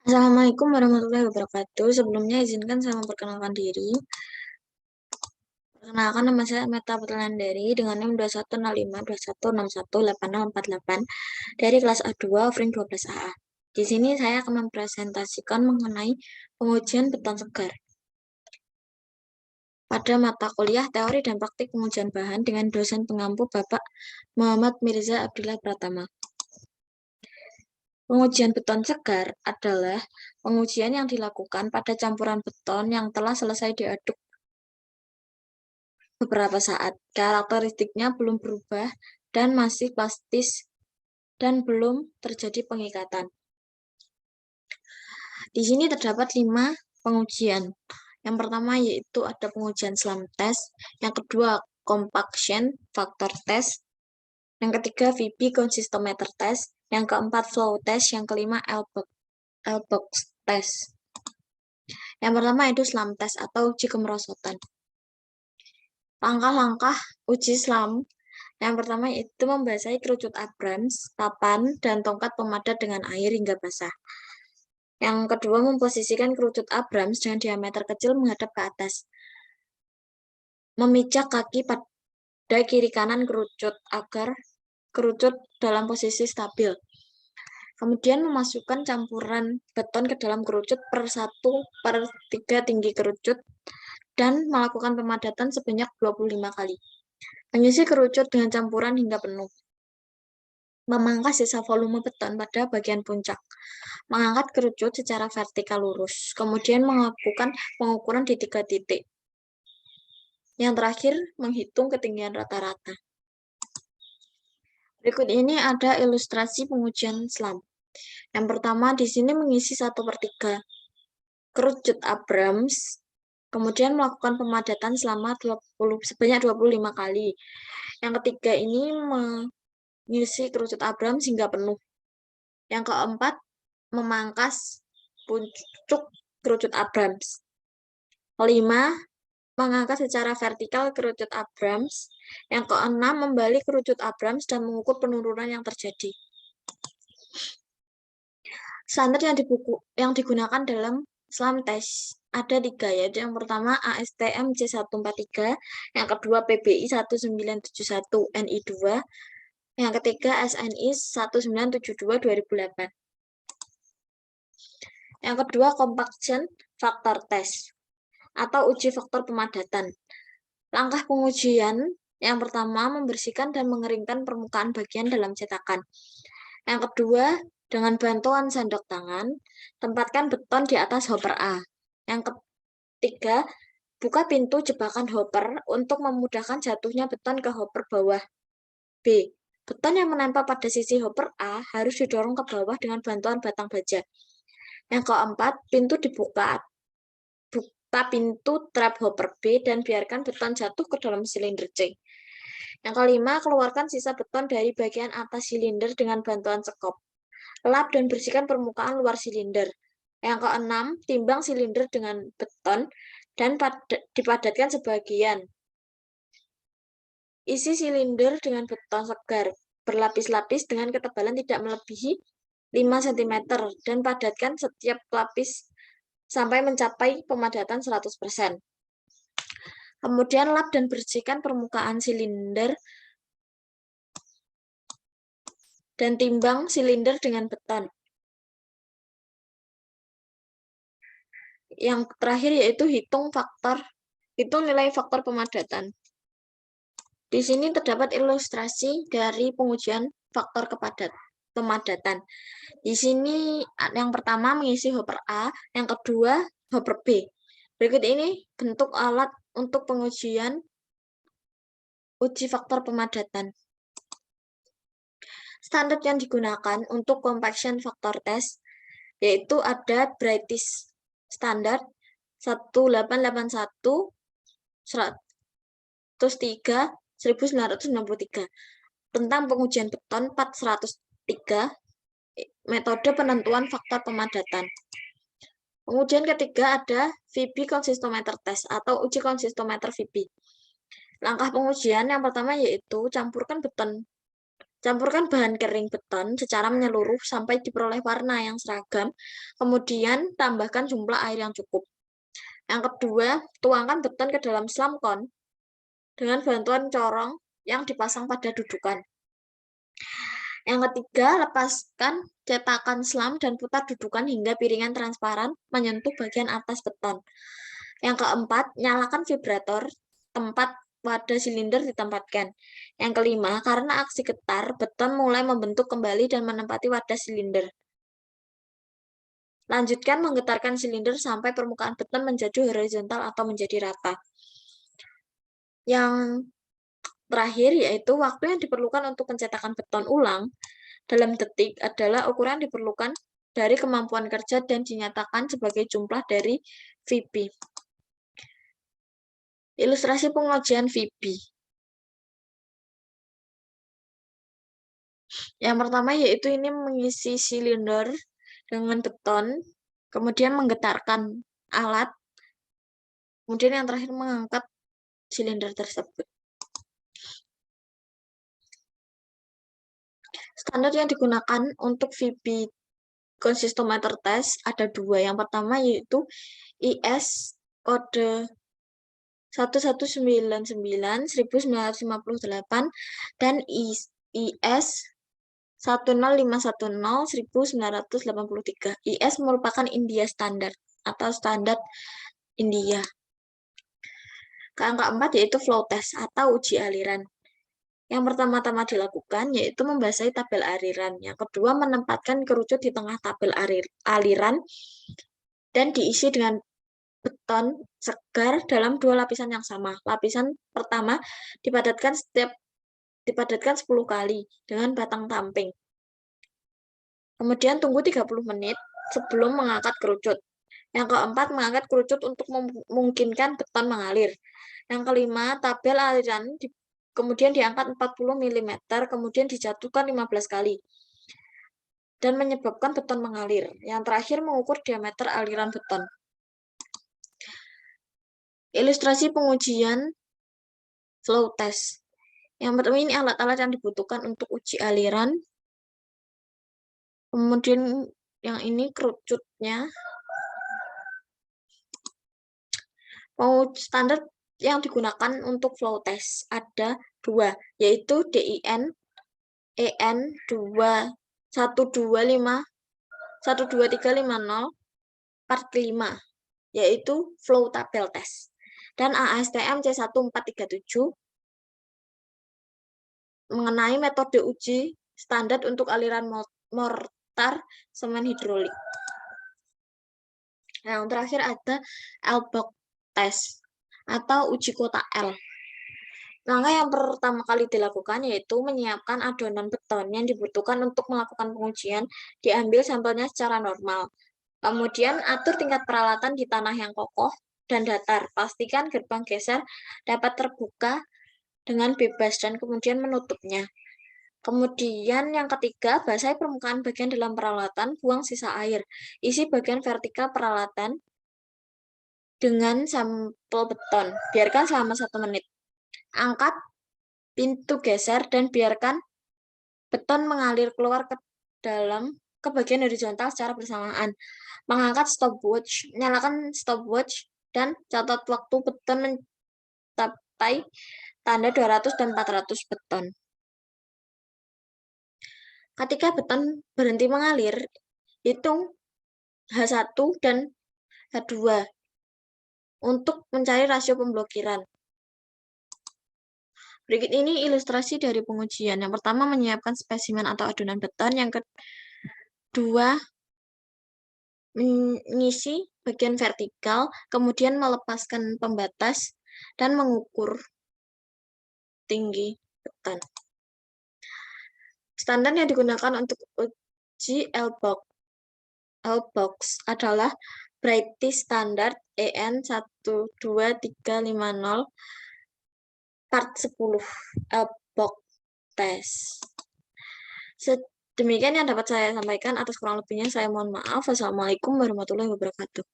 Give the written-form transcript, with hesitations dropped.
Assalamualaikum warahmatullahi wabarakatuh. Sebelumnya izinkan saya memperkenalkan diri. Perkenalkan, nama saya Meta Putlandari dengan NIM 210521618048 dari kelas A2 offering 12AA. Di sini saya akan mempresentasikan mengenai pengujian beton segar pada mata kuliah teori dan praktik pengujian bahan dengan dosen pengampu Bapak Muhammad Mirza Abdillah Pratama. Pengujian beton segar adalah pengujian yang dilakukan pada campuran beton yang telah selesai diaduk beberapa saat. Karakteristiknya belum berubah dan masih plastis dan belum terjadi pengikatan. Di sini terdapat 5 pengujian. Yang pertama yaitu ada pengujian SLAM test, yang kedua compaction factor test, yang ketiga VB consistometer test, yang keempat flow test, yang kelima L-box test. Yang pertama itu SLAM test atau uji kemerosotan. Langkah-langkah uji SLAM yang pertama itu membasahi kerucut Abrams, papan, dan tongkat pemadat dengan air hingga basah. Yang kedua memposisikan kerucut Abrams dengan diameter kecil menghadap ke atas. Memijak kaki pada kiri kanan kerucut agar kerucut dalam posisi stabil. Kemudian memasukkan campuran beton ke dalam kerucut per 1/3 tinggi kerucut dan melakukan pemadatan sebanyak 25 kali. Mengisi kerucut dengan campuran hingga penuh. Memangkas sisa volume beton pada bagian puncak. Mengangkat kerucut secara vertikal lurus. Kemudian melakukan pengukuran di 3 titik. Yang terakhir, menghitung ketinggian rata-rata. Berikut ini ada ilustrasi pengujian SLAM. Yang pertama, di sini mengisi 1/3 kerucut Abrams, kemudian melakukan pemadatan sebanyak 25 kali. Yang ketiga ini mengisi kerucut Abrams hingga penuh. Yang keempat, memangkas puncuk kerucut Abrams. 5. Mengangkat secara vertikal kerucut Abrams. Yang keenam, membalik kerucut Abrams dan mengukur penurunan yang terjadi. Standar yang digunakan dalam SLAM test ada 3, yaitu yang pertama ASTM C143, yang kedua PBI 1971 NI2, yang ketiga SNI 1972-2008. Yang kedua compaction factor test atau uji faktor pemadatan. Langkah pengujian yang pertama membersihkan dan mengeringkan permukaan bagian dalam cetakan. Yang kedua, dengan bantuan sendok tangan, tempatkan beton di atas hopper A. Yang ketiga, buka pintu jebakan hopper untuk memudahkan jatuhnya beton ke hopper bawah B. Beton yang menempel pada sisi hopper A harus didorong ke bawah dengan bantuan batang baja. Yang keempat, pintu dibuka. Buka pintu trap hopper B dan biarkan beton jatuh ke dalam silinder C. Yang kelima, keluarkan sisa beton dari bagian atas silinder dengan bantuan sekop. Lap dan bersihkan permukaan luar silinder. Yang keenam, timbang silinder dengan beton dan dipadatkan sebagian. Isi silinder dengan beton segar berlapis-lapis dengan ketebalan tidak melebihi 5 cm dan padatkan setiap lapis sampai mencapai pemadatan 100%. Kemudian lap dan bersihkan permukaan silinder dan timbang silinder dengan beton. Yang terakhir yaitu hitung nilai faktor pemadatan. Di sini terdapat ilustrasi dari pengujian faktor pemadatan. Di sini yang pertama mengisi hopper A, yang kedua hopper B. Berikut ini bentuk alat untuk pengujian uji faktor pemadatan. Standar yang digunakan untuk compaction factor test yaitu ada British Standard 1881 103 1963 tentang pengujian beton 403 metode penentuan faktor pemadatan. Kemudian ketiga ada VB consistometer test atau uji konsistometer VB. Langkah pengujian yang pertama yaitu campurkan beton Campurkan bahan kering beton secara menyeluruh sampai diperoleh warna yang seragam. Kemudian tambahkan jumlah air yang cukup. Yang kedua, tuangkan beton ke dalam slam cone dengan bantuan corong yang dipasang pada dudukan. Yang ketiga, lepaskan cetakan slam dan putar dudukan hingga piringan transparan menyentuh bagian atas beton. Yang keempat, nyalakan vibrator tempat wadah silinder ditempatkan. Yang kelima, karena aksi getar, beton mulai membentuk kembali dan menempati wadah silinder. Lanjutkan menggetarkan silinder sampai permukaan beton menjadi horizontal atau menjadi rata. Yang terakhir yaitu waktu yang diperlukan untuk pencetakan beton ulang dalam detik adalah ukuran diperlukan dari kemampuan kerja dan dinyatakan sebagai jumlah dari VB. Ilustrasi pengujian VB. Yang pertama yaitu ini mengisi silinder dengan beton, kemudian menggetarkan alat, kemudian yang terakhir mengangkat silinder tersebut. Standar yang digunakan untuk VB konsistometer test ada dua. Yang pertama yaitu IS kode 1199-1958 dan IS 10510-1983. IS merupakan India Standard atau standar India. Yang keempat yaitu flow test atau uji aliran. Yang pertama-tama dilakukan yaitu membasahi tabel aliran. Yang kedua menempatkan kerucut di tengah tabel aliran dan diisi dengan beton segar dalam dua lapisan yang sama. Lapisan pertama dipadatkan 10 kali dengan batang tamping. Kemudian tunggu 30 menit sebelum mengangkat kerucut. Yang keempat, mengangkat kerucut untuk memungkinkan beton mengalir. Yang kelima, tabel aliran kemudian diangkat 40 mm, kemudian dijatuhkan 15 kali dan menyebabkan beton mengalir. Yang terakhir, mengukur diameter aliran beton. Ilustrasi pengujian flow test. Yang pertama ini alat-alat yang dibutuhkan untuk uji aliran. Kemudian yang ini kerucutnya. Standar yang digunakan untuk flow test ada dua, yaitu DIN EN 12350 part 5, yaitu flow tabel test. Dan ASTM C1437 mengenai metode uji standar untuk aliran mortar semen hidrolik. Yang terakhir ada L-box test atau uji kotak L. Langkah yang pertama kali dilakukan yaitu menyiapkan adonan beton yang dibutuhkan untuk melakukan pengujian, diambil sampelnya secara normal. Kemudian atur tingkat peralatan di tanah yang kokoh dan datar. Pastikan gerbang geser dapat terbuka dengan bebas dan kemudian menutupnya. Kemudian yang ketiga, basahi permukaan bagian dalam peralatan, buang sisa air. Isi bagian vertikal peralatan dengan sampel beton. Biarkan selama 1 menit. Angkat pintu geser dan biarkan beton mengalir keluar ke dalam ke bagian horizontal secara bersamaan. Mengangkat stopwatch, nyalakan stopwatch dan catat waktu beton mencapai tanda 200 dan 400 beton. Ketika beton berhenti mengalir, hitung H1 dan H2 untuk mencari rasio pemblokiran. Berikut ini ilustrasi dari pengujian. Yang pertama, menyiapkan spesimen atau adonan beton. Yang kedua, mengisi bagian vertikal, kemudian melepaskan pembatas, dan mengukur tinggi beton. Standar yang digunakan untuk uji L-box adalah British Standard EN 12350 part 10 L-box test. Demikian yang dapat saya sampaikan. Atas kurang lebihnya saya mohon maaf. Wassalamualaikum warahmatullahi wabarakatuh.